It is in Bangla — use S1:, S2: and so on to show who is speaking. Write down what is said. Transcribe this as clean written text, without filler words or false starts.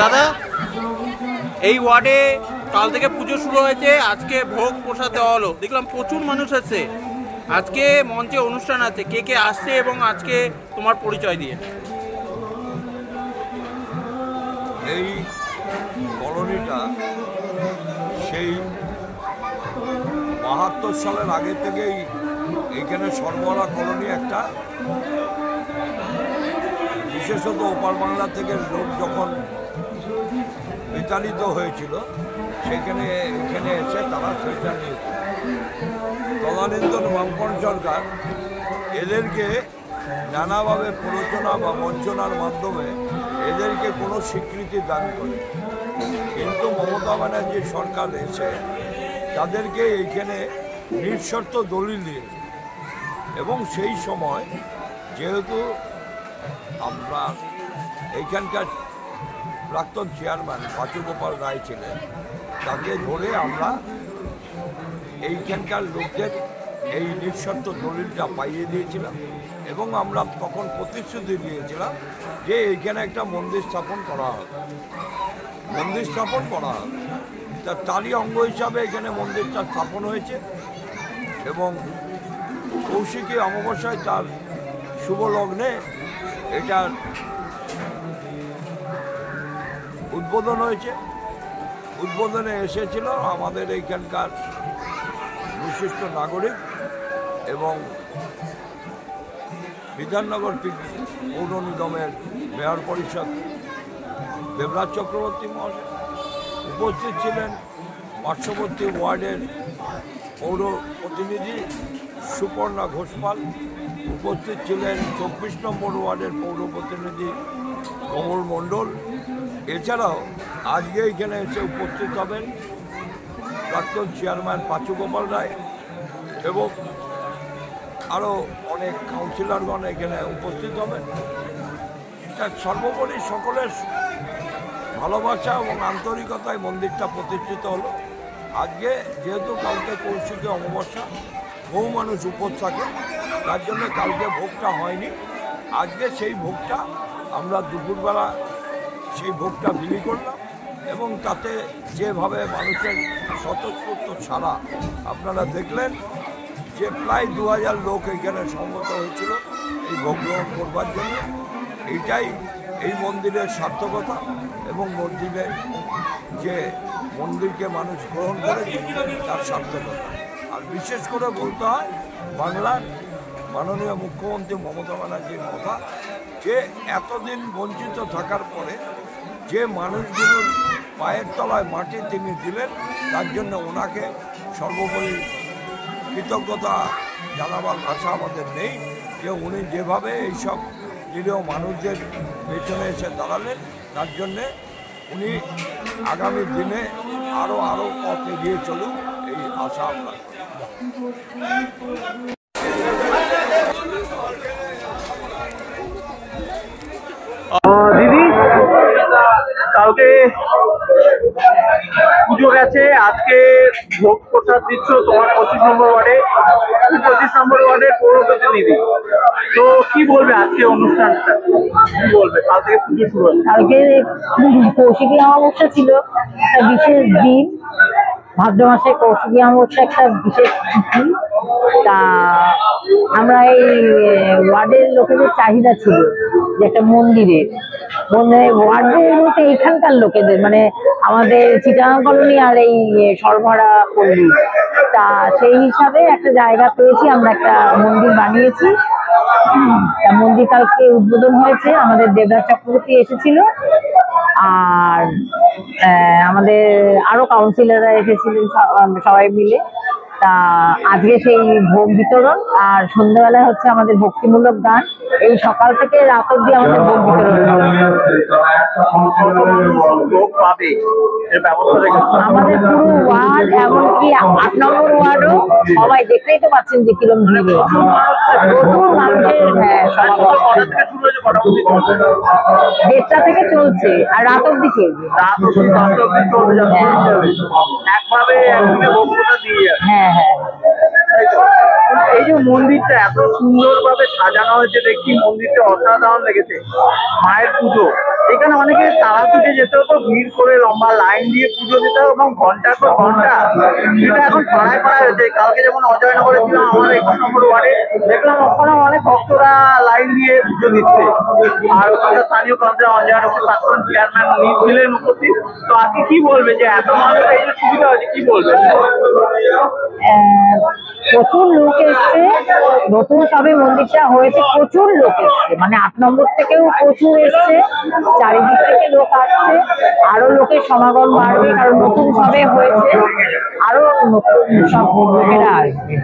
S1: দাদা, এই ওয়ার্ডে কাল থেকে পুজো শুরু হয়েছে, আজকে ভোগ প্রসাদ দেওয়া হলো, দেখলাম প্রচুর মানুষ আছে। আজকে মঞ্চে অনুষ্ঠান আছে, কে কে আসছে এবং আজকে তোমার পরিচয় দিয়ে।
S2: এই কলোনিটা সেই ৭২ সালের আগে থেকেই এইখানে সর্বহারা কলোনি একটা, বিশেষত ওপার বাংলা থেকে লোক যখন বিতাড়িত হয়েছিল সেখানে এখানে এসে তারা সেটা নিয়েছিল। তদানীন্তন বামপন্থী সরকার এদেরকে নানাভাবে প্ররোচনা বা বঞ্চনার মাধ্যমে এদেরকে কোনো স্বীকৃতি দান করে, কিন্তু মমতা ব্যানার্জি সরকার এসে তাদেরকে এইখানে নিঃশর্ত দলিল দিয়েছে। এবং সেই সময় যেহেতু আমরা এইখানকার প্রাক্তন চেয়ারম্যান পাচুগোপাল রায় ছিলেন, তাকে ধরে আমরা এইখানকার লোকদের এই নিঃশর্ত দলিলটা পাইয়ে দিয়েছিলাম এবং আমরা তখন প্রতিশ্রুতি দিয়েছিলাম যে এইখানে একটা মন্দির স্থাপন করা হবে, তারই অঙ্গ হিসাবে এখানে মন্দিরটা স্থাপন হয়েছে। এবং কৌশিকী অমাবস্যায় তার শুভ লগ্নে এটার উদ্বোধন হয়েছে। উদ্বোধনে এসেছিল আমাদের এইখানকার বিশিষ্ট নাগরিক এবং বিধাননগর পৌর নিগমের মেয়র পরিষদ দেবরাজ চক্রবর্তী মহাশয়। উপস্থিত ছিলেন পার্শ্ববর্তী ওয়ার্ডের পৌর প্রতিনিধি সুপর্ণা ঘোষপাল। উপস্থিত ছিলেন ২৪ নম্বর ওয়ার্ডের পৌর প্রতিনিধি কমল মণ্ডল। এছাড়াও আজকে এখানে এসে উপস্থিত হবেন প্রাক্তন চেয়ারম্যান পাচুগোপাল রায় এবং আরও অনেক কাউন্সিলরগণ এখানে উপস্থিত হবেন। সর্বোপরি সকলের ভালোবাসা এবং আন্তরিকতায় মন্দিরটা প্রতিষ্ঠিত হলো। আজকে যেহেতু কালকে কৌশিকী অমাবস্যা, বহু মানুষ উপোস থাকে, তার জন্য কালকে ভোগটা হয়নি। আজকে সেই ভোগটা আমরা দুপুরবেলা সেই ভোগটা বিলি করলাম এবং তাতে যেভাবে মানুষের স্বতঃস্ফূর্ত ছাড়া আপনারা দেখলেন যে প্রায় ২০০০ লোক এখানে সমবেত হয়েছিল এই ভোগ গ্রহণ করবার জন্য। এইটাই এই মন্দিরের সার্থকতা এবং মন্দিরকে মানুষ গ্রহণ করেছে তার সার্থকতা। আর বিশেষ করে বলতে হয় বাংলার মাননীয় মুখ্যমন্ত্রী মমতা ব্যানার্জির কথা, যে এতদিন বঞ্চিত থাকার পরে যে মানুষগুলোর পায়ের তলায় মাটি তিনি দিলেন, তার জন্য ওনাকে সর্বোপরি কৃতজ্ঞতা জানাবার ভাষা আমাদের নেই। যে উনি যেভাবে এইসব নিরীহ মানুষদের পেছনে এসে দাঁড়ালেন, তার জন্যে উনি আগামী দিনে আরও পথ এগিয়ে চলুন, এই আশা আমরা করি।
S1: দিদি, কালকে পুজো গেছে, আজকে ভোগ প্রসাদ দিচ্ছ তোমার 25 নম্বর ওয়ার্ডে, 25 নম্বর ওয়ার্ডের পৌর প্রতিনিধি, তো কি বলবে আজকে অনুষ্ঠানটা, কি বলবে? কাল থেকে পুজো শুরু হচ্ছে।
S3: কালকে কৌশিকী অমাবস্যা ছিল, একটা বিশেষ দিন। ভাদ্র মাসে কৌশিকী অমাবস্যা একটা বিশেষ তিথি। তা আমরা এই ওয়ার্ডের লোকেদের চাহিদা ছিল যে একটা মন্দিরের ওয়ার্ডের মধ্যে এখানকার লোকেদের, মানে আমাদের চিটাগাং কলোনি আর এই সরবরা পল্লী, তা সেই হিসাবে একটা জায়গা পেয়েছি, আমরা একটা মন্দির বানিয়েছি। মন্দির কালকে উদ্বোধন হয়েছে, আমাদের দেবরাজ চক্রবর্তী এসেছিল, আর আমাদের আরো কাউন্সিলররা এসেছিলেন সবাই মিলে। তা আজকে সেই ভোগ বিতরণ, আর সন্ধ্যাবেলায় হচ্ছে আমাদের ভক্তিমূলক গান। এই সকাল থেকে রাত অব্দি আমাদের ভোগ বিতরণ আমাদের পুরো ওয়ার্ড, এমনকি 8 নম্বর ওয়ার্ডও সবাই দেখতেই তো পাচ্ছেন যে কিরম ভিড়, প্রচুর মানুষের সমাগম। 1:30 থেকে চলছে আর রাত অব্দি চলবে। হ্যাঁ হ্যাঁ,
S1: এই যে মন্দিরটা এত সুন্দরভাবে সাজানো হয়েছে, দেখি মন্দিরটা অসাধারণ লেগেছে। মায়ের পুজো, এখানে অনেকে তারাপীঠে যেতে হতো, ভিড় করে লম্বা লাইন দিয়ে পুজো দিতে হবে এবং ঘন্টার পর ঘন্টা, সেটা এখন পাড়ায় পাড়ায় হয়েছে। কালকে যেমন অজয়নগরে ছিলাম, আমার 21 নম্বর ওয়ার্ডে দেখলাম ওখানে অনেক ভক্তরা লাইন দিয়ে পুজো দিচ্ছে। আর ওখানে স্থানীয় কাউন্সিলর অজয়নগর প্রাক্তন চেয়ারম্যান ছিলেন উপস্থিত। তো আজকে কি বলবে যে এত মানুষের এই যে সুবিধা হয়েছে, কি বলবে?
S3: প্রচুর লোক এসছে, নতুন সবে মন্দিরটা হয়েছে, প্রচুর লোক এসছে, মানে 8 নম্বর থেকেও প্রচুর এসছে, চারিদিক থেকে লোক আসছে, আরো লোকের সমাগম বাড়বে, কারণ নতুন সবে হয়েছে, আরো নতুন সব লোকেরা আসবে।